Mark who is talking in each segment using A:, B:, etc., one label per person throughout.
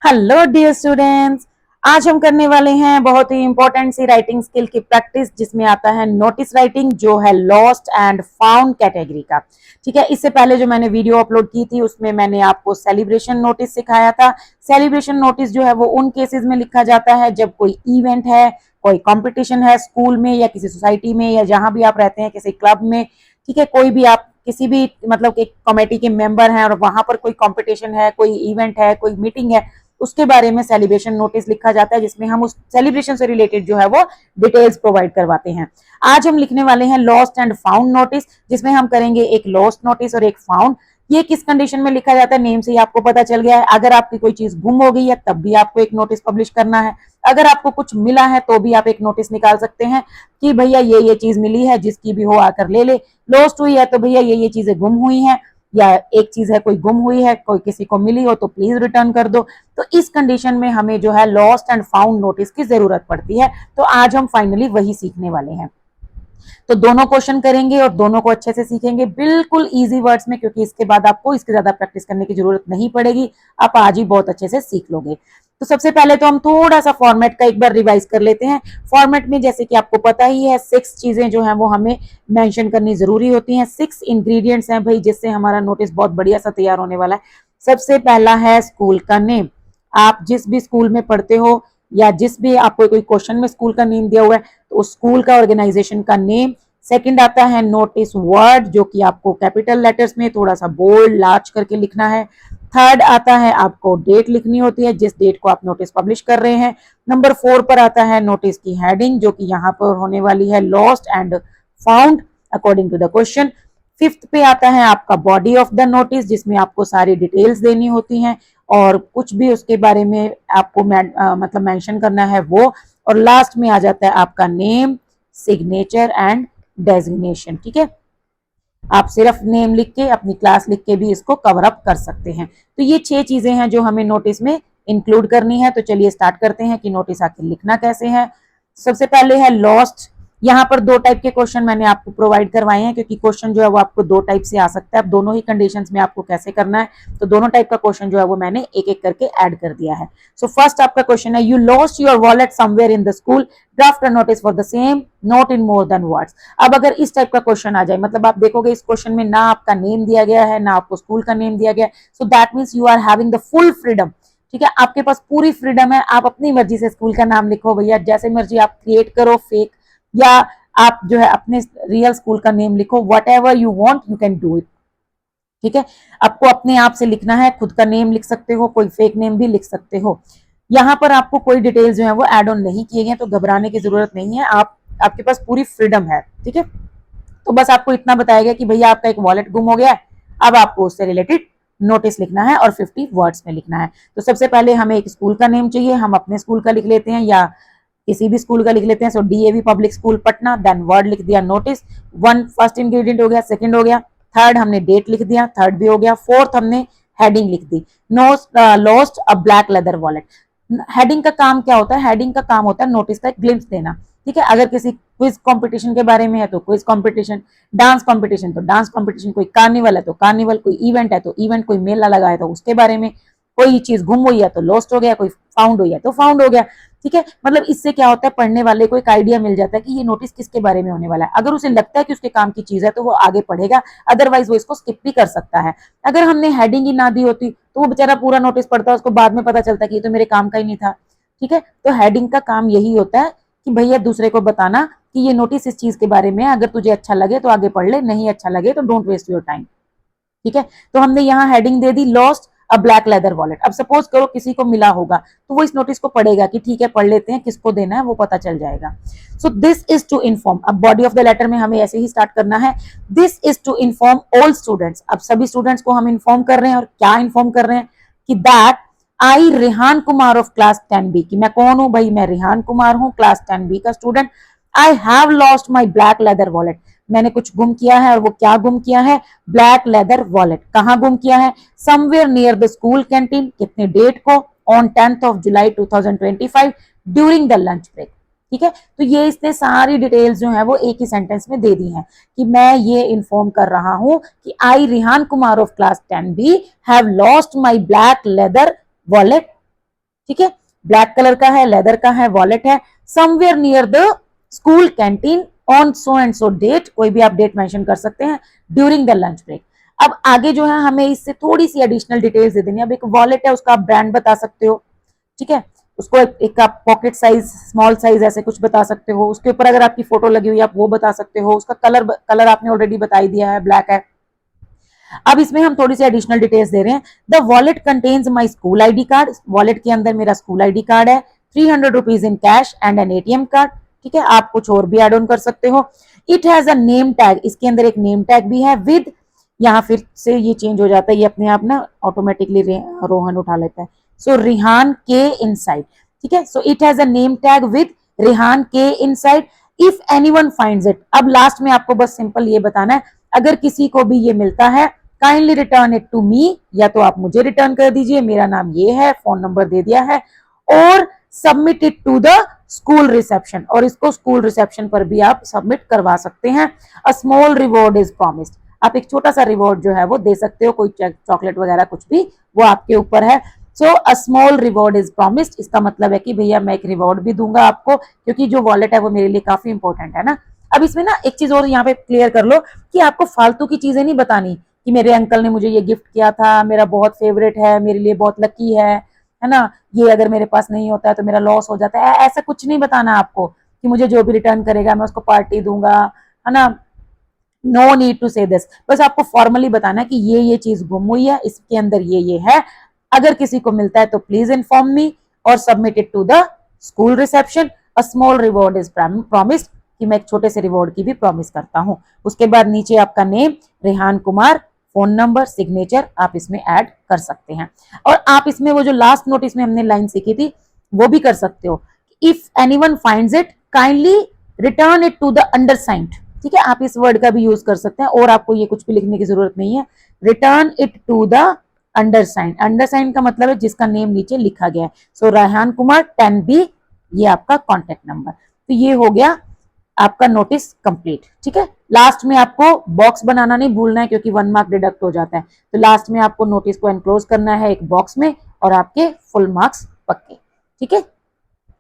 A: Hello dear students. आज हम करने वाले हैं बहुत ही इंपॉर्टेंट सी राइटिंग स्किल की प्रैक्टिस, जिसमें आता है नोटिस राइटिंग, जो है लॉस्ट एंड फाउंड कैटेगरी का। ठीक है, इससे पहले जो मैंने वीडियो अपलोड की थी उसमें मैंने आपको सेलिब्रेशन नोटिस सिखाया था। सेलिब्रेशन नोटिस जो है वो उन केसेस में लिखा जाता है जब कोई इवेंट है, कोई कंपटीशन है स्कूल में या किसी सोसाइटी में या जहां भी आप रहते हैं, किसी क्लब में। ठीक है, कोई भी आप किसी भी मतलब एक कमेटी के मेंबर हैं और वहां पर कोई कंपटीशन है, कोई इवेंट है, कोई मीटिंग है, उसके बारे में सेलिब्रेशन नोटिस लिखा जाता है, जिसमें हम उस सेलिब्रेशन से रिलेटेड जो है वो डिटेल्स प्रोवाइड करवाते हैं। आज हम लिखने वाले हैं लॉस्ट एंड फाउंड नोटिस, जिसमें हम करेंगे एक लॉस्ट नोटिस और एक फाउंड। ये किस कंडीशन में लिखा जाता है, नेम से ही आपको पता चल गया है। अगर आपकी कोई चीज गुम हो गई है तब भी आपको एक नोटिस पब्लिश करना है। अगर आपको कुछ मिला है तो भी आप एक नोटिस निकाल सकते हैं कि भैया ये चीज मिली है, जिसकी भी हो आकर ले ले। लॉस्ट हुई है तो भैया ये चीजें गुम हुई हैं, या एक चीज है कोई गुम हुई है, कोई किसी को मिली हो तो प्लीज रिटर्न कर दो। तो इस कंडीशन में हमें जो है लॉस्ट एंड फाउंड नोटिस की जरूरत पड़ती है। तो आज हम फाइनली वही सीखने वाले हैं। तो दोनों क्वेश्चन करेंगे और दोनों को अच्छे से सीखेंगे, बिल्कुल इजी वर्ड्स में, क्योंकि इसके बाद आपको इसके ज्यादा प्रैक्टिस करने की जरूरत नहीं पड़ेगी। आप आज ही बहुत अच्छे से सीख लोगे। तो सबसे पहले तो हम थोड़ा सा फॉर्मेट का एक बार रिवाइज कर लेते हैं। फॉर्मेट में जैसे कि आपको पता ही है, 6 चीजें जो है वो हमें मेंशन करनी जरूरी होती हैं। 6 इंग्रेडिएंट्स हैं भाई, जिससे हमारा नोटिस बहुत बढ़िया सा तैयार होने वाला है। सबसे पहला है स्कूल का नेम। आप जिस भी स्कूल में पढ़ते हो या जिस भी आपको कोई क्वेश्चन में स्कूल का नेम दिया हुआ है तो उस स्कूल का, ऑर्गेनाइजेशन का नेम। सेकंड आता है नोटिस वर्ड, जो कि आपको कैपिटल लेटर्स में थोड़ा सा बोल्ड लार्ज करके लिखना है। थर्ड आता है आपको डेट लिखनी होती है, जिस डेट को आप नोटिस पब्लिश कर रहे हैं। नंबर 4 पर आता है नोटिस की हेडिंग, जो कि यहाँ पर होने वाली है lost and found according to the question. Fifth पे आता है आपका बॉडी ऑफ द नोटिस, जिसमें आपको सारी डिटेल्स देनी होती हैं और कुछ भी उसके बारे में आपको मतलब मेंशन करना है वो। और लास्ट में आ जाता है आपका नेम, सिग्नेचर एंड डेजिग्नेशन। ठीक है, आप सिर्फ नेम लिख के, अपनी क्लास लिख के भी इसको कवर अप कर सकते हैं। तो ये 6 चीजें हैं जो हमें नोटिस में इंक्लूड करनी है। तो चलिए स्टार्ट करते हैं कि नोटिस आखिर लिखना कैसे है। सबसे पहले है लॉस्ट। यहाँ पर 2 टाइप के क्वेश्चन मैंने आपको प्रोवाइड करवाए हैं, क्योंकि क्वेश्चन जो है वो आपको 2 टाइप से आ सकता है। अब दोनों ही कंडीशंस में आपको कैसे करना है, तो दोनों टाइप का क्वेश्चन जो है वो मैंने एक एक करके ऐड कर दिया है। सो फर्स्ट आपका क्वेश्चन है, you lost your wallet somewhere in the school, draft a notice for the same, note in more than words. अब अगर इस टाइप का क्वेश्चन आ जाए, मतलब आप देखोगे इस क्वेश्चन में ना आपका नेम दिया गया है, ना आपको स्कूल का नेम दिया गया है, so that means you are having the full freedom. ठीक है, आपके पास पूरी फ्रीडम है, आप अपनी मर्जी से स्कूल का नाम लिखो भैया, जैसे मर्जी आप क्रिएट करो फेक, या आप जो है अपने रियल स्कूल का नेम लिखो। What ever you want you can do it. ठीक है, आपको अपने आप से लिखना है, खुद का नेम लिख सकते हो, कोई फेक नेम भी लिख सकते हो। यहाँ पर आपको कोई डिटेल्स जो है वो एड ऑन नहीं किए गए, तो घबराने की जरूरत नहीं है। आपके पास पूरी फ्रीडम है। ठीक है, तो बस आपको इतना बताया गया कि भैया आपका एक वॉलेट गुम हो गया है, अब आपको उससे रिलेटेड नोटिस लिखना है और 50 वर्ड्स में लिखना है। तो सबसे पहले हमें एक स्कूल का नेम चाहिए, हम अपने स्कूल का लिख लेते हैं या किसी भी स्कूल का लिख लेते हैं। So DAV public school Patna, then word लिख दिया नोटिस। 1 फर्स्ट इंग्रेडिएंट हो गया, सेकंड हो गया, थर्ड हमने डेट लिख दिया, थर्ड भी हो गया, फोर्थ हमने हेडिंग लिख दी, lost a black leather wallet. Heading का काम क्या होता है, हेडिंग का काम होता है नोटिस का एक ग्लिम्स देना। ठीक है, अगर किसी क्विज कंपटीशन के बारे में है तो क्विज कंपटीशन, डांस कंपटीशन तो डांस कंपटीशन, कोई कार्निवल है तो कार्निवल, कोई इवेंट है तो इवेंट, कोई मेला लगा है तो उसके बारे में, कोई चीज गुम हुई है तो लॉस्ट हो गया, कोई फाउंड हुई है तो फाउंड हो गया। ठीक है, मतलब इससे क्या होता है, पढ़ने वाले को एक आइडिया मिल जाता है कि ये नोटिस किसके बारे में होने वाला है। अगर उसे लगता है कि उसके काम की चीज है तो वो आगे पढ़ेगा, अदरवाइज वो इसको स्किप भी कर सकता है। अगर हमने हेडिंग ही ना दी होती तो वो बेचारा पूरा नोटिस पढ़ता है, उसको बाद में पता चलता है कि ये तो मेरे काम का ही नहीं था। ठीक है, तो हेडिंग का काम यही होता है कि भैया दूसरे को बताना कि ये नोटिस इस चीज के बारे में है, अगर तुझे अच्छा लगे तो आगे पढ़ ले, नहीं अच्छा लगे तो डोंट वेस्ट योर टाइम। ठीक है, तो हमने यहाँ heading they the lost a black leather wallet. अब सपोज करो किसी को मिला होगा तो वो इस नोटिस को पढ़ेगा कि ठीक है पढ़ लेते हैं, किसको देना है वो पता चल जाएगा। So this is to inform, अब बॉडी ऑफ द लेटर में हमें ऐसे ही स्टार्ट करना है, this is to inform all students. अब सभी स्टूडेंट्स को हम इन्फॉर्म कर रहे हैं, और क्या इन्फॉर्म कर रहे हैं कि that I Rehan Kumar of class 10B, कि मैं कौन हूं भाई, मैं रेहान कुमार हूं, क्लास 10B का student. I have lost my black leather wallet, मैंने कुछ गुम किया है, और वो क्या गुम किया है, ब्लैक लेदर वॉलेट। कहाँ गुम किया है, somewhere near the school canteen, कितने डेट को, on 10th of July 2025 during the lunch break. ठीक है, तो ये इसने सारी डिटेल्स जो है वो एक ही सेंटेंस में दे दी हैं कि मैं ये इन्फॉर्म कर रहा हूं कि I Rihan Kumar of class 10B have lost my black leather wallet ठीक है, ब्लैक कलर का है, लेदर का है, वॉलेट है, somewhere near the school canteen on so and so date, कोई भी आप डेट मेंशन कर सकते हैं, ड्यूरिंग द लंच ब्रेक। अब आगे जो है हमें इससे थोड़ी सी एडिशनल डिटेल्स दे देनी है। अब एक वॉलेट है, उसका आप ब्रांड बता सकते हो, ठीक है, उसको एक आप पॉकेट साइज, स्मॉल साइज ऐसे कुछ बता सकते हो, उसके ऊपर अगर आपकी फोटो लगी हुई है आप वो बता सकते हो, उसका कलर आपने ऑलरेडी बता ही दिया है, ब्लैक है। अब इसमें हम थोड़ी सी एडिशनल डिटेल्स दे रहे हैं। The wallet contains my school ID card, wallet के अंदर मेरा स्कूल आईडी कार्ड है, 300 rupees in cash and N ATM card, ठीक है, आप कुछ और भी एड ऑन कर सकते हो। It has a name tag, इसके अंदर एक नेम टैग भी है विद, यहाँ फिर से ये चेंज हो जाता है, ये अपने आप ना ऑटोमेटिकली रोहन उठा लेता है, सो रिहान के इनसाइड, ठीक है, so it has a name tag with Rihan के inside if anyone finds it. अब लास्ट में आपको बस सिंपल ये बताना है, अगर किसी को भी ये मिलता है, kindly return it to me, या तो आप मुझे रिटर्न कर दीजिए, मेरा नाम ये है, फोन नंबर दे दिया है, और submit it to the school reception, और इसको स्कूल रिसेप्शन पर भी आप सबमिट करवा सकते हैं। अ स्मॉल रिवॉर्ड इज प्रॉमिस्ड, आप एक छोटा सा रिवॉर्ड जो है वो दे सकते हो, कोई चॉकलेट वगैरह कुछ भी, वो आपके ऊपर है। So a small reward is promised, इसका मतलब है कि भैया मैं एक रिवॉर्ड भी दूंगा आपको, क्योंकि जो वॉलेट है वो मेरे लिए काफी इंपॉर्टेंट है ना। अब इसमें ना एक चीज और यहाँ पे क्लियर कर लो कि आपको फालतू की चीजें नहीं बतानी कि मेरे अंकल ने मुझे ये गिफ्ट किया था, मेरा बहुत फेवरेट है, मेरे लिए बहुत लकी है ना, ये अगर मेरे पास नहीं होता है तो मेरा लॉस हो जाता है, ऐसा कुछ नहीं बताना आपको कि मुझे जो भी रिटर्न करेगा मैं उसको पार्टी दूंगा, है ना। नो नीड टू से दिस, बस आपको फॉर्मली बताना है कि ये चीज गुम हुई है, इसके अंदर ये है, अगर किसी को मिलता है तो प्लीज इन्फॉर्म मी और submit it to the school reception. A small reward is promised, कि मैं एक छोटे से रिवॉर्ड की भी प्रॉमिस करता हूं। उसके बाद नीचे आपका name Rehan Kumar, phone number, signature आप इसमें ऐड कर सकते हैं, और आप इसमें वो जो लास्ट नोटिस में हमने लाइन सीखी थी वो भी कर सकते हो, if anyone finds it kindly return it to the undersigned, ठीक है, आप इस वर्ड का भी यूज कर सकते हैं, और आपको ये कुछ भी लिखने की जरूरत नहीं है, return it to the undersigned, अंडरसाइंड का मतलब है जिसका नेम नीचे लिखा गया है। सो रेहान कुमार 10B, ये आपका कॉन्टेक्ट नंबर। तो ये हो गया आपका नोटिस कंप्लीट, ठीक है। लास्ट में आपको बॉक्स बनाना नहीं भूलना है, क्योंकि 1 मार्क डिडक्ट हो जाता है, तो लास्ट में आपको नोटिस को एनक्लोज करना है एक बॉक्स में, और आपके फुल मार्क्स पक्के, ठीक है।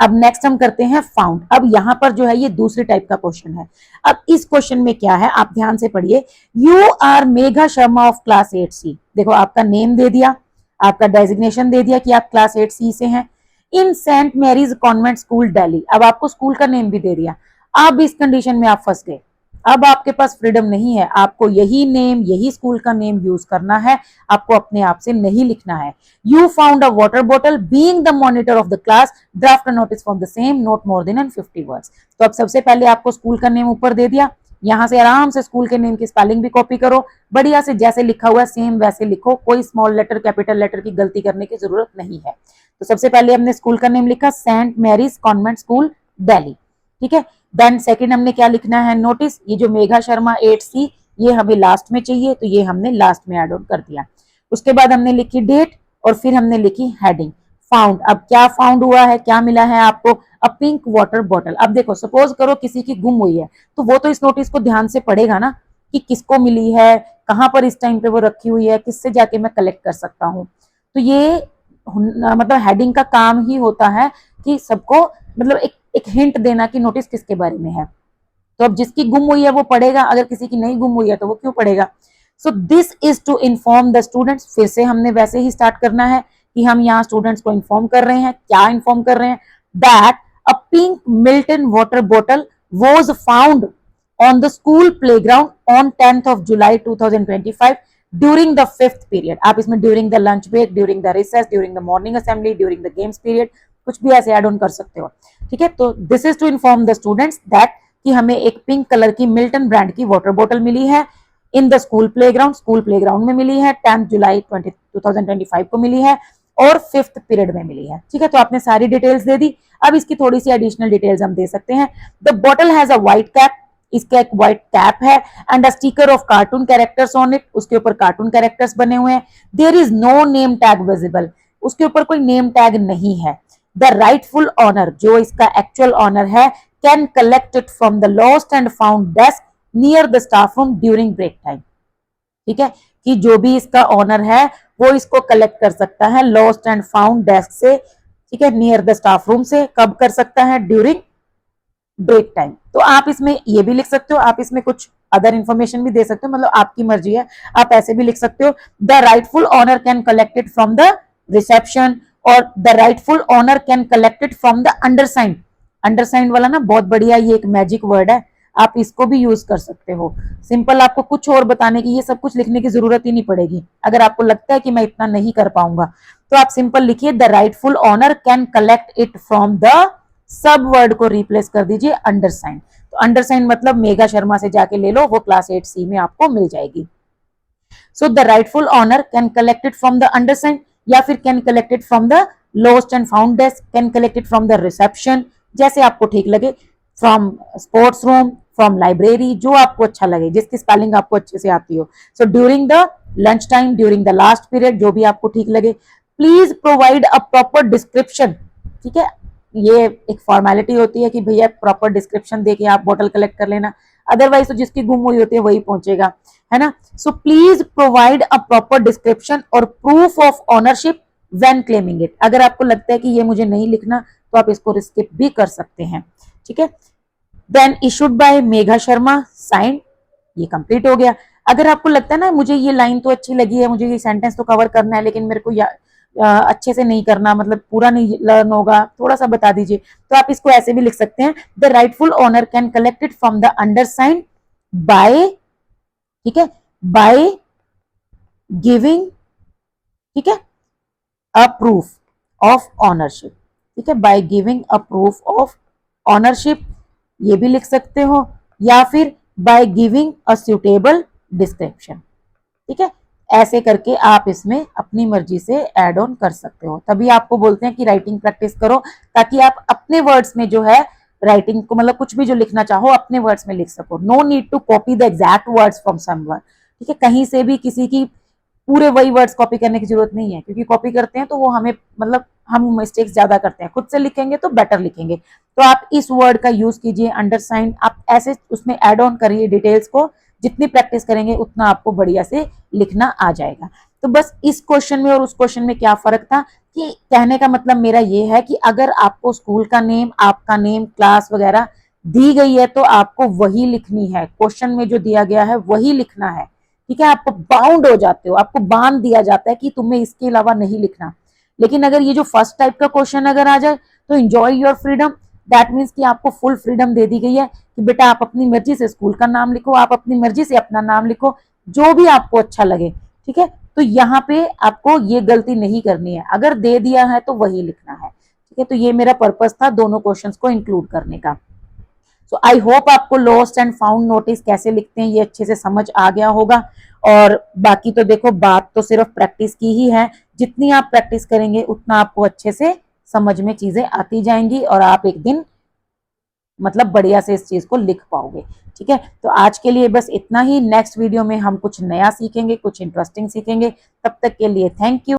A: अब नेक्स्ट हम करते हैं फाउंड। अब यहां पर जो है ये दूसरी टाइप का क्वेश्चन है। अब इस क्वेश्चन में क्या है, आप ध्यान से पढ़िए। You are Megha Sharma of class 8C, देखो आपका नेम दे दिया, आपका डेजिग्नेशन दे दिया कि आप क्लास 8C से हैं, in saint Mary's convent school Delhi, अब आपको स्कूल का नेम भी दे दिया। अब इस कंडीशन में आप फंस गए, अब आपके पास फ्रीडम नहीं है, आपको यही नेम, यही स्कूल का नेम यूज करना है, आपको अपने आप से नहीं लिखना है। You found a water bottle, being the monitor of the class, draft a notice for the same, note more than 50 words. तो अब सबसे पहले आपको स्कूल का नेम ऊपर दे दिया, यहां से आराम से स्कूल के नेम की स्पेलिंग भी कॉपी करो, बढ़िया से जैसे लिखा हुआ है सेम वैसे लिखो, कोई स्मॉल लेटर कैपिटल लेटर की गलती करने की जरूरत नहीं है। तो सबसे पहले हमने स्कूल का नेम लिखा, saint Mary's convent school Delhi, ठीक है। देन सेकंड हमने क्या लिखना है, नोटिस, ये जो मेघा शर्मा 8C, ये हमें लास्ट में चाहिए, तो ये हमने लास्ट में ऐड ऑन कर दिया। उसके बाद हमने लिखी डेट, और फिर हमने लिखी हेडिंग फाउंड। अब क्या फाउंड हुआ है, क्या मिला है आपको, अ पिंक वाटर बॉटल। अब देखो सपोज करो किसी की गुम हुई है, तो वो तो इस नोटिस को ध्यान से पढ़ेगा ना कि किसको मिली है, कहां पर इस टाइम पे वो रखी हुई है, किससे जाके मैं कलेक्ट कर सकता हूँ। तो ये मतलब हेडिंग का काम ही होता है कि सबको मतलब एक हिंट देना कि नोटिस किसके बारे में है। तो अब जिसकी गुम हुई है वो पढ़ेगा, अगर किसी की नहीं गुम हुई है तो वो क्यों पढ़ेगा। So this is to inform the students, फिर से हमने वैसे ही स्टार्ट करना है कि हम यहाँ स्टूडेंट्स को इन्फॉर्म कर रहे हैं, क्या इन्फॉर्म कर रहे हैं, that a pink Milton water bottle was found on the school playground on 10th of July 2025 during the 5th period। आप इसमें during the lunch break, during the recess, during the morning assembly, during the games period कुछ भी ऐसे add on कर सकते हो, ठीक है। तो this is to inform the students that कि हमें एक पिंक कलर की मिल्टन ब्रांड की वाटर बॉटल मिली है in the school playground, school playground में मिली है, 10 जुलाई 2025 को मिली है, और 5th पीरियड में मिली है, ठीक है। तो आपने सारी डिटेल्स दे दी। अब इसकी थोड़ी सी एडिशनल डिटेल्स हम दे सकते हैं। The bottle has a white cap, इसका एक व्हाइट कैप है, and a sticker of cartoon characters on it, उसके ऊपर कार्टून कैरेक्टर्स बने हुए हैं। There is no name tag visible, उसके ऊपर कोई नेम टैग नहीं है। द राइटफुल ऑनर, जो इसका एक्चुअल ऑनर है, can collect it from the lost and found desk near the staff room during break time, ठीक है, कि जो भी इसका ऑनर है वो इसको कलेक्ट कर सकता है लॉस्ट एंड फाउंड डेस्क से ठीक है, नियर द स्टाफ रूम से कब कर सकता है, ड्यूरिंग ब्रेक टाइम। तो आप इसमें ये भी लिख सकते हो, आप इसमें कुछ अदर इंफॉर्मेशन भी दे सकते हो, मतलब आपकी मर्जी है, आप ऐसे भी लिख सकते हो, the rightful owner can collect it from the reception, और the rightful owner can collect it from the undersigned. Undersigned वाला ना बहुत बढ़िया, ये एक मैजिक वर्ड है, आप इसको भी यूज कर सकते हो। सिंपल, आपको कुछ और बताने की, ये सब कुछ लिखने की जरूरत ही नहीं पड़ेगी। अगर आपको लगता है कि मैं इतना नहीं कर पाऊंगा, तो आप सिंपल लिखिए the rightful owner can collect it from the, सब वर्ड को रिप्लेस कर दीजिए अंडरसाइंड। तो अंडरसाइंड मतलब मेघा शर्मा से जाके ले लो, वो क्लास 8C में आपको मिल जाएगी। So the rightful owner can collect it from the undersigned, या फिर can collect it from the lost and found desk, can collect it from the reception, जैसे आपको ठीक लगे, from sports room, from library, जो आपको अच्छा लगे, जिसकी स्पेलिंग आपको अच्छे से आती हो। So during the lunch time, during the last period, जो भी आपको ठीक लगे। Please provide a proper description, ठीक है, ये एक फॉर्मेलिटी होती है कि भैया प्रॉपर डिस्क्रिप्शन देके आप बोतल कलेक्ट कर लेना, अदरवाइज तो जिसकी गुम हुई होती है वही पहुंचेगा, है ना। So please provide a proper description और proof of ownership when claiming it. अगर आपको लगता है कि ये मुझे नहीं लिखना, तो आप इसको स्किप भी कर सकते हैं, ठीक है। Then issued by Megha Sharma, sign, ये कंप्लीट हो गया। अगर आपको लगता है ना मुझे ये लाइन तो अच्छी लगी है, मुझे ये सेंटेंस तो कवर करना है, लेकिन मेरे को अच्छे से नहीं करना, मतलब पूरा नहीं लर्न होगा, थोड़ा सा बता दीजिए, तो आप इसको ऐसे भी लिख सकते हैं, the rightful owner can collect it from the undersigned bye, ठीक है, बाय गिविंग, ठीक है, अ प्रूफ ऑफ ऑनरशिप, ठीक है, by giving a proof of ownership, ये भी लिख सकते हो, या फिर by giving a suitable description, ठीक है। ऐसे करके आप इसमें अपनी मर्जी से ऐड ऑन कर सकते हो। तभी आपको बोलते हैं कि राइटिंग प्रैक्टिस करो, ताकि आप अपने वर्ड्स में जो है राइटिंग को, मतलब कुछ भी जो लिखना चाहो अपने वर्ड्स में लिख सको। No need to copy the exact words from someone, ठीक है, कहीं से भी किसी की पूरे वही वर्ड्स कॉपी करने की जरूरत नहीं है, क्योंकि कॉपी करते हैं तो वो हमें, मतलब हम मिस्टेक्स ज्यादा करते हैं। खुद से लिखेंगे तो बेटर लिखेंगे। तो आप इस वर्ड का यूज कीजिए अंडरसाइंड, आप ऐसे उसमें ऐड ऑन करिए डिटेल्स को, जितनी प्रैक्टिस करेंगे उतना आपको बढ़िया से लिखना आ जाएगा। तो बस इस क्वेश्चन में और उस क्वेश्चन में क्या फर्क था, कि कहने का मतलब मेरा ये है कि अगर आपको स्कूल का नेम, आपका नेम, क्लास वगैरह दी गई है, तो आपको वही लिखनी है, क्वेश्चन में जो दिया गया है वही लिखना है, ठीक है। आप बाउंड हो जाते हो, आपको बांध दिया जाता है कि तुम्हें इसके अलावा नहीं लिखना। लेकिन अगर ये जो फर्स्ट टाइप का क्वेश्चन अगर आ जाए, तो enjoy your freedom, that means कि आपको फुल फ्रीडम दे दी गई है कि बेटा आप अपनी मर्जी से स्कूल का नाम लिखो, आप अपनी मर्जी से अपना नाम लिखो, जो भी आपको अच्छा लगे, ठीक है। तो यहाँ पे आपको ये गलती नहीं करनी है, अगर दे दिया है तो वही लिखना है, ठीक है। तो ये मेरा पर्पस था दोनों क्वेश्चंस को इंक्लूड करने का। सो आई होप आपको लॉस्ट एंड फाउंड नोटिस कैसे लिखते हैं ये अच्छे से समझ आ गया होगा। और बाकी तो देखो, बात तो सिर्फ प्रैक्टिस की ही है, जितनी आप प्रैक्टिस करेंगे उतना आपको अच्छे से समझ में चीजें आती जाएंगी, और आप एक दिन मतलब बढ़िया से इस चीज को लिख पाओगे, ठीक है। तो आज के लिए बस इतना ही, नेक्स्ट वीडियो में हम कुछ नया सीखेंगे, कुछ इंटरेस्टिंग सीखेंगे। तब तक के लिए थैंक यू।